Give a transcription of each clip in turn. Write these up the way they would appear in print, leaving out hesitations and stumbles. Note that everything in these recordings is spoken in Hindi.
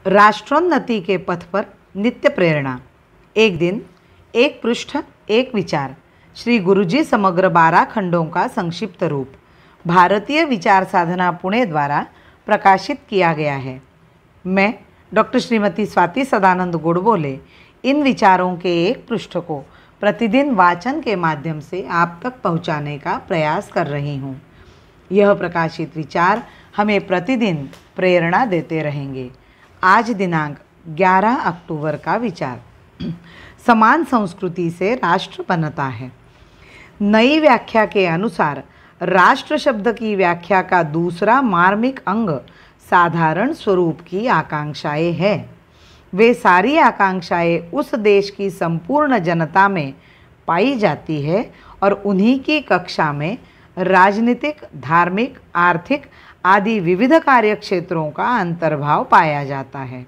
राष्ट्रोन्नति के पथ पर नित्य प्रेरणा। एक दिन, एक पृष्ठ, एक विचार। श्री गुरुजी समग्र 12 खंडों का संक्षिप्त रूप भारतीय विचार साधना पुणे द्वारा प्रकाशित किया गया है। मैं डॉक्टर श्रीमती स्वाति सदानंद गुड़बोले इन विचारों के एक पृष्ठ को प्रतिदिन वाचन के माध्यम से आप तक पहुंचाने का प्रयास कर रही हूं। यह प्रकाशित विचार हमें प्रतिदिन प्रेरणा देते रहेंगे। आज दिनांक 11 अक्टूबर का विचार, समान संस्कृति से राष्ट्र बनता है। नई व्याख्या के अनुसार राष्ट्र शब्द की व्याख्या का दूसरा मार्मिक अंग साधारण स्वरूप की आकांक्षाएं हैं। वे सारी आकांक्षाएं उस देश की संपूर्ण जनता में पाई जाती है और उन्हीं की कक्षा में राजनीतिक, धार्मिक, आर्थिक आदि विविध कार्यक्षेत्रों का अंतर्भाव पाया जाता है।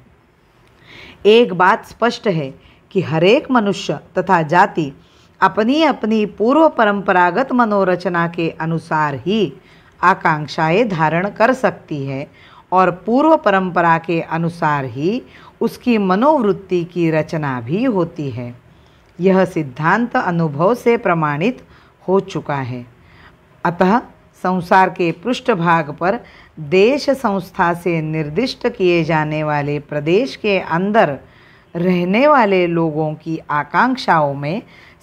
एक बात स्पष्ट है कि हरेक मनुष्य तथा जाति अपनी अपनी पूर्व परंपरागत मनोरचना के अनुसार ही आकांक्षाएं धारण कर सकती है और पूर्व परंपरा के अनुसार ही उसकी मनोवृत्ति की रचना भी होती है। यह सिद्धांत अनुभव से प्रमाणित हो चुका है। अतः संसार के पृष्ठभाग पर देश संस्था से निर्दिष्ट किए जाने वाले प्रदेश के अंदर रहने वाले लोगों की आकांक्षाओं में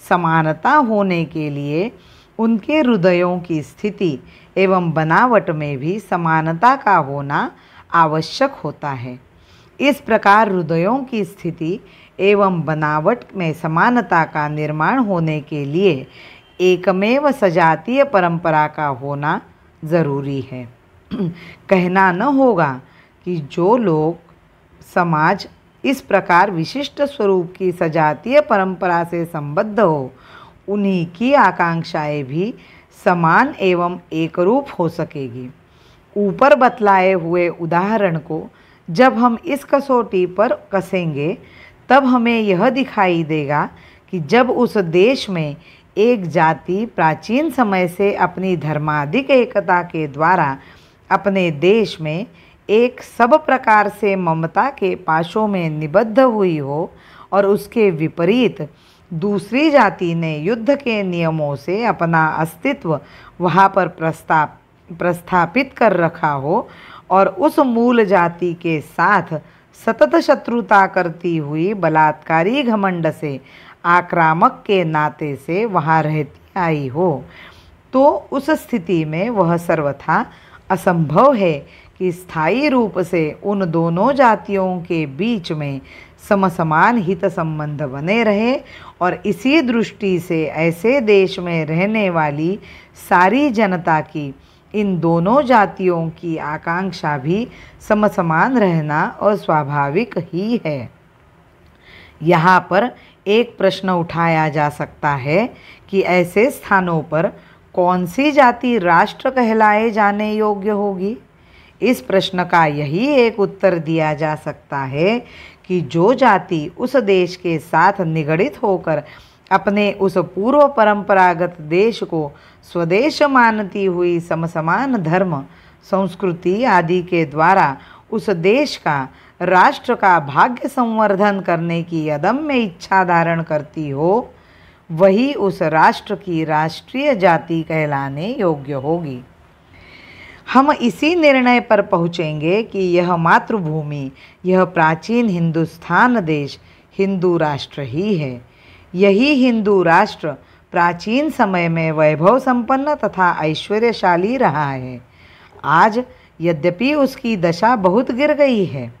समानता होने के लिए उनके हृदयों की स्थिति एवं बनावट में भी समानता का होना आवश्यक होता है। इस प्रकार हृदयों की स्थिति एवं बनावट में समानता का निर्माण होने के लिए एकमेव सजातीय परंपरा का होना जरूरी है। कहना न होगा कि जो लोग समाज इस प्रकार विशिष्ट स्वरूप की सजातीय परंपरा से संबद्ध हो, उन्हीं की आकांक्षाएं भी समान एवं एकरूप हो सकेगी। ऊपर बतलाए हुए उदाहरण को जब हम इस कसौटी पर कसेंगे, तब हमें यह दिखाई देगा कि जब उस देश में एक जाति प्राचीन समय से अपनी धर्माधिक एकता के द्वारा अपने देश में एक सब प्रकार से ममता के पाशों में निबद्ध हुई हो और उसके विपरीत दूसरी जाति ने युद्ध के नियमों से अपना अस्तित्व वहाँ पर प्रस्थापित कर रखा हो और उस मूल जाति के साथ सतत शत्रुता करती हुई बलात्कारी घमंड से आक्रामक के नाते से वहाँ रहती आई हो, तो उस स्थिति में वह सर्वथा असंभव है कि स्थायी रूप से उन दोनों जातियों के बीच में समसमान हित संबंध बने रहे और इसी दृष्टि से ऐसे देश में रहने वाली सारी जनता की इन दोनों जातियों की आकांक्षा भी समसमान रहना अस्वाभाविक ही है। यहाँ पर एक प्रश्न उठाया जा सकता है कि ऐसे स्थानों पर कौन सी जाति राष्ट्र कहलाए जाने योग्य होगी। इस प्रश्न का यही एक उत्तर दिया जा सकता है कि जो जाति उस देश के साथ निगडित होकर अपने उस पूर्व परंपरागत देश को स्वदेश मानती हुई समसमान धर्म, संस्कृति आदि के द्वारा उस देश का, राष्ट्र का भाग्य संवर्धन करने की अदम्य इच्छा धारण करती हो, वही उस राष्ट्र की राष्ट्रीय जाति कहलाने योग्य होगी। हम इसी निर्णय पर पहुँचेंगे कि यह मातृभूमि, यह प्राचीन हिंदुस्तान देश हिंदू राष्ट्र ही है। यही हिंदू राष्ट्र प्राचीन समय में वैभव संपन्न तथा ऐश्वर्यशाली रहा है। आज यद्यपि उसकी दशा बहुत गिर गई है,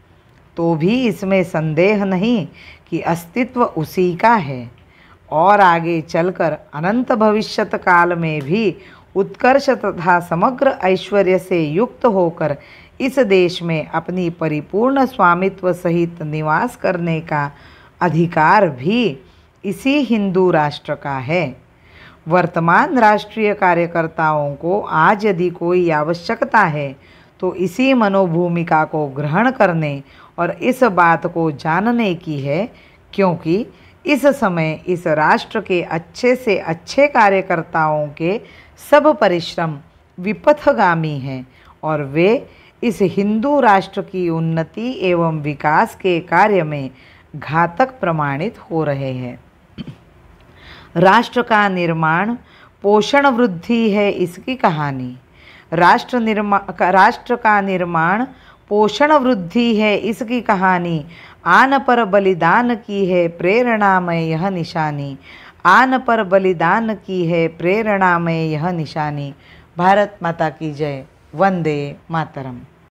तो भी इसमें संदेह नहीं कि अस्तित्व उसी का है और आगे चलकर अनंत भविष्यत काल में भी उत्कर्ष तथा समग्र ऐश्वर्य से युक्त होकर इस देश में अपनी परिपूर्ण स्वामित्व सहित निवास करने का अधिकार भी इसी हिंदू राष्ट्र का है। वर्तमान राष्ट्रीय कार्यकर्ताओं को आज यदि कोई आवश्यकता है तो इसी मनोभूमिका को ग्रहण करने और इस बात को जानने की है, क्योंकि इस समय इस राष्ट्र के अच्छे से अच्छे कार्यकर्ताओं के सब परिश्रम विपथगामी हैं और वे इस हिंदू राष्ट्र की उन्नति एवं विकास के कार्य में घातक प्रमाणित हो रहे हैं। राष्ट्र का निर्माण पोषण वृद्धि है इसकी कहानी। राष्ट्र का निर्माण पोषण वृद्धि है इसकी कहानी। आन पर बलिदान की है प्रेरणा में यह निशानी। आन पर बलिदान की है प्रेरणा में यह निशानी। भारत माता की जय। वंदे मातरम।